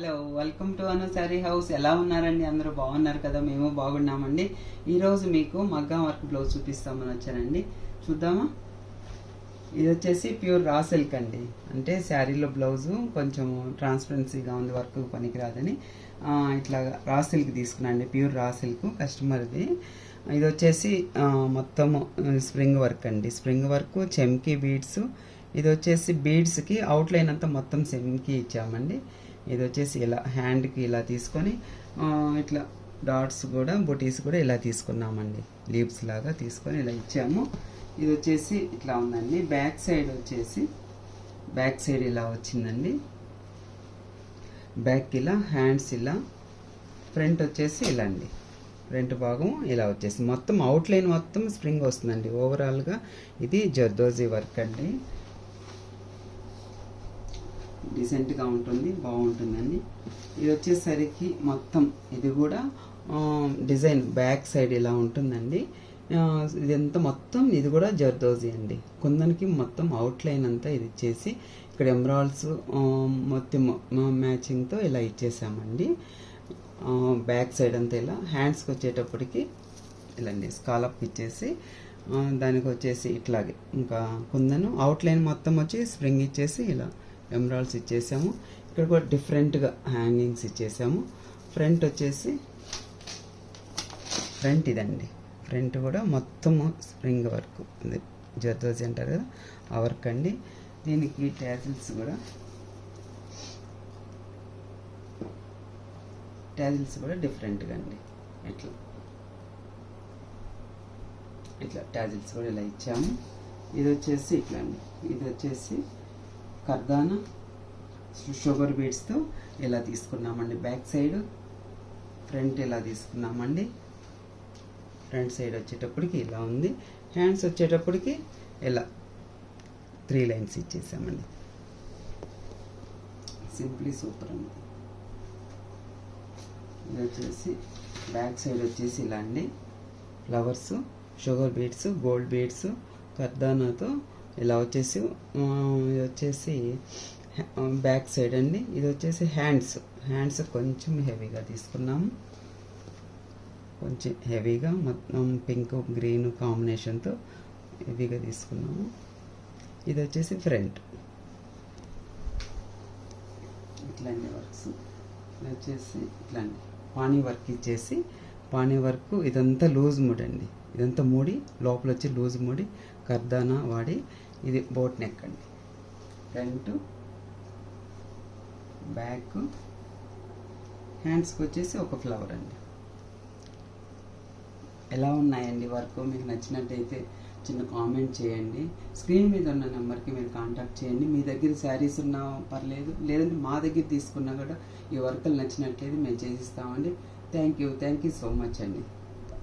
Hello, welcome to Anu sari house. ఎలా ఉన్నారండి? అందరూ బాగున్నారు కదా? మేము బాగున్నామండి. ఈరోజు మీకు మగ్గం వర్క్ బ్లౌజ్ చూపిస్తామని వచ్చానండి. చూద్దామా? ఇది వచ్చేసి ప్యూర్ రా సిల్క్ అండి. అంటే శారీలో బ్లౌజు కొంచెం ట్రాన్స్పరెన్సీగా ఉంది, వర్క్ పనికిరాదని ఇట్లా రా సిల్క్ తీసుకున్నాండి. ప్యూర్ రా సిల్క్ కస్టమర్ది. ఇది వచ్చేసి మొత్తం స్ప్రింగ్ వర్క్ అండి. స్ప్రింగ్ వర్క్, చెమ్కీ బీడ్స్. ఇది వచ్చేసి బీడ్స్కి అవుట్లైన్ అంతా మొత్తం చెమ్కీ ఇచ్చామండి. ఇది వచ్చేసి ఇలా హ్యాండ్కి ఇలా తీసుకొని ఇట్లా డాట్స్ కూడా బొటీస్ కూడా ఇలా తీసుకున్నామండి. లీవ్స్ లాగా తీసుకొని ఇలా ఇచ్చాము. ఇది వచ్చేసి ఇట్లా ఉందండి. బ్యాక్ సైడ్ ఇలా వచ్చిందండి. బ్యాక్ ఇలా, హ్యాండ్స్ ఇలా, ఫ్రంట్ వచ్చేసి ఇలా అండి. ఫ్రంట్ భాగం ఇలా వచ్చేసి మొత్తం అవుట్లైన్ మొత్తం స్ప్రింగ్ వస్తుందండి. ఓవరాల్గా ఇది జర్దోజీ వర్క్ అండి. డీసెంట్గా ఉంటుంది, బాగుంటుందండి. ఇది వచ్చేసరికి మొత్తం ఇది కూడా డిజైన్ బ్యాక్ సైడ్ ఇలా ఉంటుందండి. ఇదంతా మొత్తం ఇది కూడా జర్దోజీ అండి. కుందనికి మొత్తం అవుట్లైన్ అంతా ఇది ఇచ్చేసి ఇక్కడ ఎమరాల్డ్స్ మొత్తం మ్యాచింగ్తో ఇలా ఇచ్చేసామండి. బ్యాక్ సైడ్ అంతా ఇలా. హ్యాండ్స్కి వచ్చేటప్పటికి ఇలాండి స్కాలప్ ఇచ్చేసి దానికి వచ్చేసి ఇట్లాగే ఇంకా కుందను అవుట్లైన్ మొత్తం వచ్చి స్ప్రింగ్ ఇచ్చేసి ఇలా ఎమరాల్డ్స్ ఇచ్చేసాము. ఇక్కడ కూడా డిఫరెంట్గా హ్యాంగింగ్స్ ఇచ్చేసాము. ఫ్రంట్ వచ్చేసి ఫ్రంట్ ఇదండి. ఫ్రంట్ కూడా మొత్తము స్ప్రింగ్ వర్క్, ఇది జర్దోజీ అంటారు కదా ఆ వర్క్ అండి. దీనికి ట్యాజిల్స్ కూడా డిఫరెంట్గా అండి. ఇట్లా ట్యాజిల్స్ కూడా ఇలా ఇచ్చాము. ఇది వచ్చేసి ఇట్లా అండి. ఇది వచ్చేసి కర్దానా షుగర్ బీడ్స్తో ఇలా తీసుకున్నామండి. బ్యాక్ సైడ్, ఫ్రంట్ ఇలా తీసుకున్నామండి. ఫ్రంట్ సైడ్ వచ్చేటప్పటికి ఇలా ఉంది. హ్యాండ్స్ వచ్చేటప్పటికి ఇలా 3 లైన్స్ ఇచ్చేసామండి. సింప్లీ సూపర్ అండి. ఇది వచ్చేసి బ్యాక్ సైడ్ వచ్చేసి ఇలా అండి. Flowers, sugar beads, gold beads, కర్దానాతో ఇలా వచ్చేసి ఇది వచ్చేసి బ్యాక్ సైడ్ అండి. ఇది వచ్చేసి హ్యాండ్స్ కొంచెం హెవీగా తీసుకున్నాము. కొంచెం హెవీగా మొత్తం పింక్ గ్రీన్ కాంబినేషన్తో హెవీగా తీసుకున్నాము. ఇది వచ్చేసి ఫ్రంట్ ఇట్లాంటి వర్క్స్. ఇది వచ్చేసి ఇట్లాంటి పానీ వర్క్ ఇచ్చేసి, పానీ వర్క్ ఇదంతా లూజ్ ముడి అండి. ఇదంతా ముడి, లోపల వచ్చి లూజ్ ముడి కర్దానా వాడి. ఇది బోట్ నెక్ అండి. ఫ్రంట్, బ్యాక్, హ్యాండ్స్కి వచ్చేసి ఒక ఫ్లవర్ అండి. ఎలా ఉన్నాయండి వర్క్? మీకు నచ్చినట్టయితే చిన్న కామెంట్ చేయండి. స్క్రీన్ మీద ఉన్న నెంబర్కి మీరు కాంటాక్ట్ చేయండి. మీ దగ్గర శారీస్ ఉన్నా పర్లేదు, లేదంటే మా దగ్గర తీసుకున్నా కూడా ఈ వర్కులు నచ్చినట్లయితే మేము చేసిస్తామండి. థ్యాంక్ యూ సో మచ్ అండి.